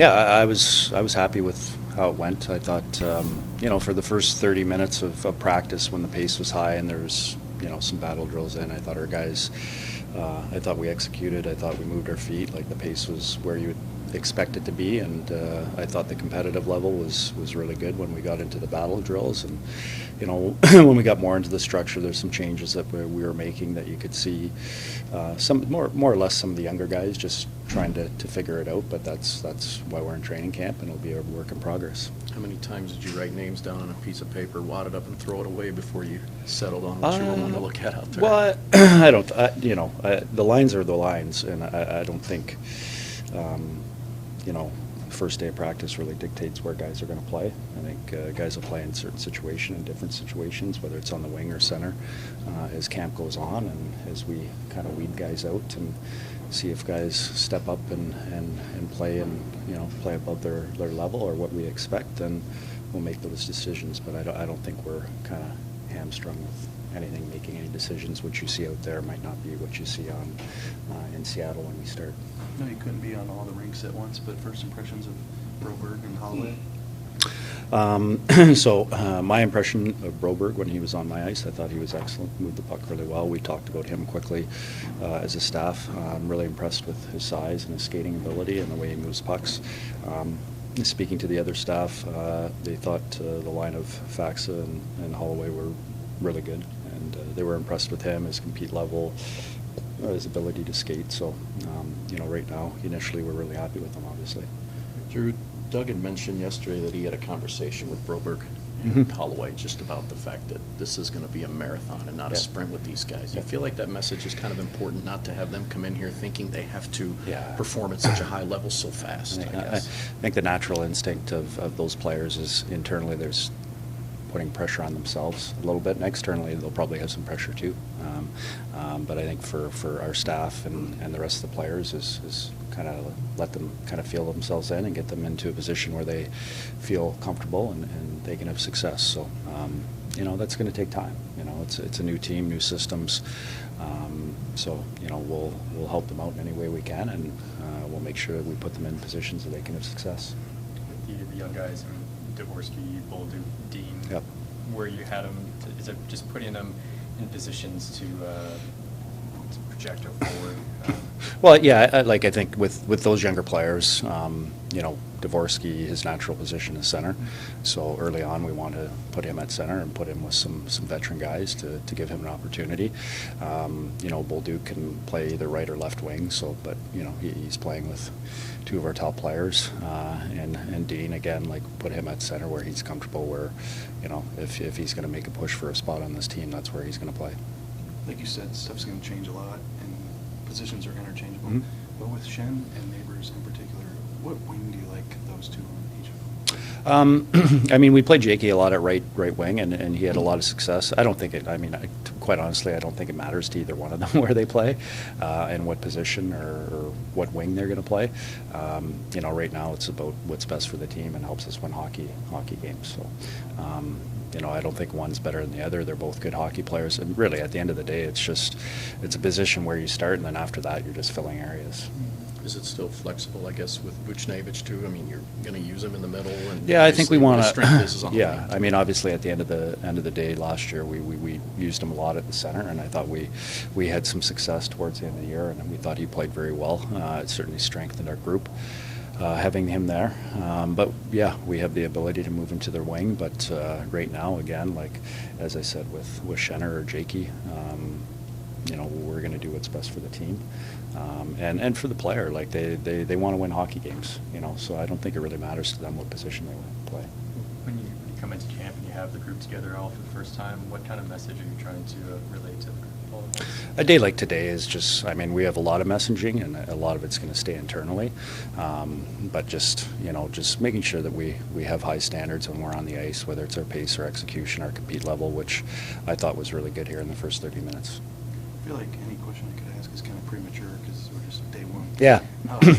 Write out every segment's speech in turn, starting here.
Yeah, I was happy with how it went. I thought, for the first 30 minutes of practice when the pace was high and there was, some battle drills in, I thought our guys, I thought we executed. I thought we moved our feet. Like the pace was where you would expect it to be, and I thought the competitive level was really good when we got into the battle drills. And, when we got more into the structure, there's some changes that we were making that you could see some more or less some of the younger guys just trying to figure it out, but that's why we're in training camp, and it'll be a work in progress. How many times did you write names down on a piece of paper, wad it up, and throw it away before you settled on what you were wanting to look at out there? Well, I don't. The lines are the lines, and I don't think, first day of practice really dictates where guys are going to play. I think guys will play in certain situations, in different situations, whether it's on the wing or center, as camp goes on, and as we kind of weed guys out and see if guys step up and play and play above their level or what we expect, then we'll make those decisions. But I don't think we're kind of hamstrung with anything, making any decisions. What you see out there might not be what you see on in Seattle when we start. No, you couldn't be on all the rinks at once, but first impressions of Broberg and Holloway? My impression of Broberg when he was on my ice, I thought he was excellent, moved the puck really well. We talked about him quickly as a staff. I'm really impressed with his size and his skating ability and the way he moves pucks. Speaking to the other staff, they thought the line of Faxa and Holloway were really good, and they were impressed with him, his compete level, his ability to skate. So, right now, initially, we're really happy with him, obviously. Drew, Doug had mentioned yesterday that he had a conversation with Broberg and Holloway just about the fact that this is going to be a marathon and not a sprint with these guys. You feel like that message is kind of important, not to have them come in here thinking they have to perform at such a high level so fast, I guess. I think the natural instinct of those players is internally there's putting pressure on themselves a little bit, and externally they'll probably have some pressure too. But I think for our staff and the rest of the players is kind of let them kind of feel themselves in and get them into a position where they feel comfortable and they can have success. So, that's going to take time. It's a new team, new systems. So, we'll help them out in any way we can, and we'll make sure that we put them in positions that they can have success. The young guys, Dvorsky, Bolduc, Dean, where you had them, is it just putting them in positions to project forward? Well, yeah, I think with those younger players, Dvorsky, his natural position is center. So early on, we want to put him at center and put him with some veteran guys to give him an opportunity. Bolduc can play either right or left wing. So, but he's playing with two of our top players, and Dean again, put him at center where he's comfortable. Where, if he's going to make a push for a spot on this team, that's where he's going to play. Like you said, stuff's going to change a lot, and positions are interchangeable. Mm-hmm. But with Shen and Neighbors in particular, what wing do you like those two on each of them? We played Jakey a lot at right wing, and he had a lot of success. I don't think it. Quite honestly, I don't think it matters to either one of them where they play, and what position or what wing they're going to play. Right now it's about what's best for the team and helps us win hockey games. So. I don't think one's better than the other. They're both good hockey players. And really, at the end of the day, it's a position where you start, and then after that, you're just filling areas. Is it still flexible, I guess, with Buchnevich, too? You're going to use him in the middle? And I think we want to. Obviously, at the end of the day, last year, we used him a lot at the center, and I thought we had some success towards the end of the year, and we thought he played very well. It certainly strengthened our group. Having him there. But we have the ability to move him to their wing. But right now, again, as I said with Schenner or Jakey, we're going to do what's best for the team and for the player. They want to win hockey games. So I don't think it really matters to them what position they play. When you come into camp and you have the group together all for the first time, what kind of message are you trying to relate to the group? A day like today is just, we have a lot of messaging, and a lot of it's going to stay internally. But just making sure that we have high standards when we're on the ice, whether it's our pace or execution, our compete level, which I thought was really good here in the first 30 minutes. I feel like any question I could ask is kind of premature because we're just day one. Yeah.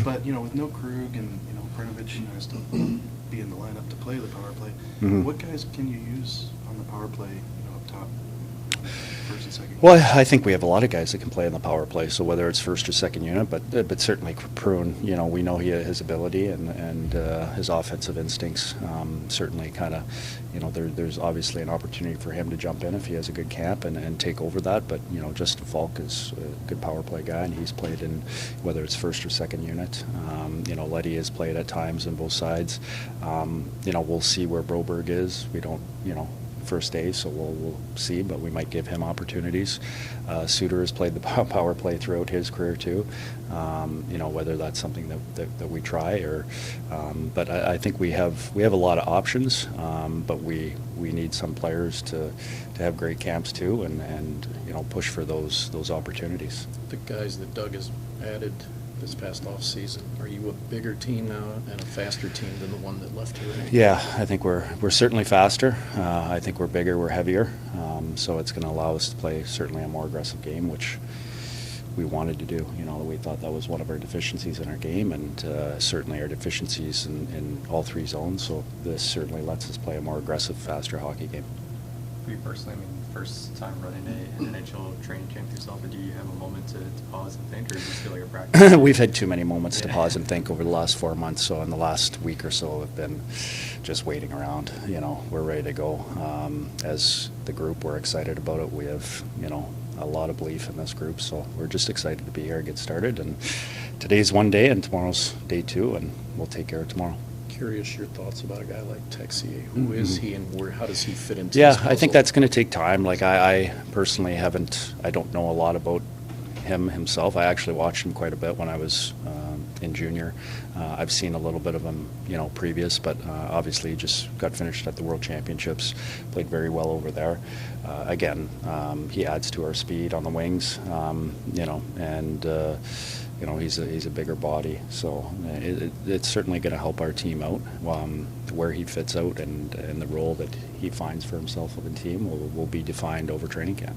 But, with no Krug and, Prnovich has to be in the lineup to play the power play. Mm-hmm. What guys can you use on the power play, up top? first and second? Well, I think we have a lot of guys that can play in the power play, so whether it's first or second unit, but certainly Prune, we know his ability and his offensive instincts. Certainly kind of, there's obviously an opportunity for him to jump in if he has a good camp and take over that, but, Justin Falk is a good power play guy, and he's played in whether it's first or second unit. Letty has played at times on both sides. We'll see where Broberg is. We don't, first day, so we'll see, but we might give him opportunities. Suter has played the power play throughout his career too. Whether that's something that we try or, but I think we have a lot of options, but we need some players to have great camps too, and push for those opportunities. The guys that Doug has added this past off season, are you a bigger team now and a faster team than the one that left here? Yeah, I think we're certainly faster. I think we're bigger, we're heavier. So it's going to allow us to play certainly a more aggressive game, which we wanted to do. We thought that was one of our deficiencies in our game, and certainly our deficiencies in all three zones. So this certainly lets us play a more aggressive, faster hockey game. For you personally, first time running an NHL training camp yourself, but do you have a moment to pause and think, or does this feel like a practice? We've had too many moments to pause and think over the last 4 months. So in the last week or so, we've been just waiting around. We're ready to go. As the group, we're excited about it. We have, a lot of belief in this group, so we're just excited to be here and get started. And today's one day, and tomorrow's day two, and we'll take care of tomorrow. Curious your thoughts about a guy like Texier. Who is he, and how does he fit into Yeah, this puzzle? I think that's going to take time. Like I personally I don't know a lot about him himself. I actually watched him quite a bit when I was in junior. I've seen a little bit of him, previous, but obviously he just got finished at the World Championships, played very well over there. Again, he adds to our speed on the wings, and he's a bigger body, so it's certainly going to help our team out. Where he fits out and the role that he finds for himself within the team will be defined over training camp.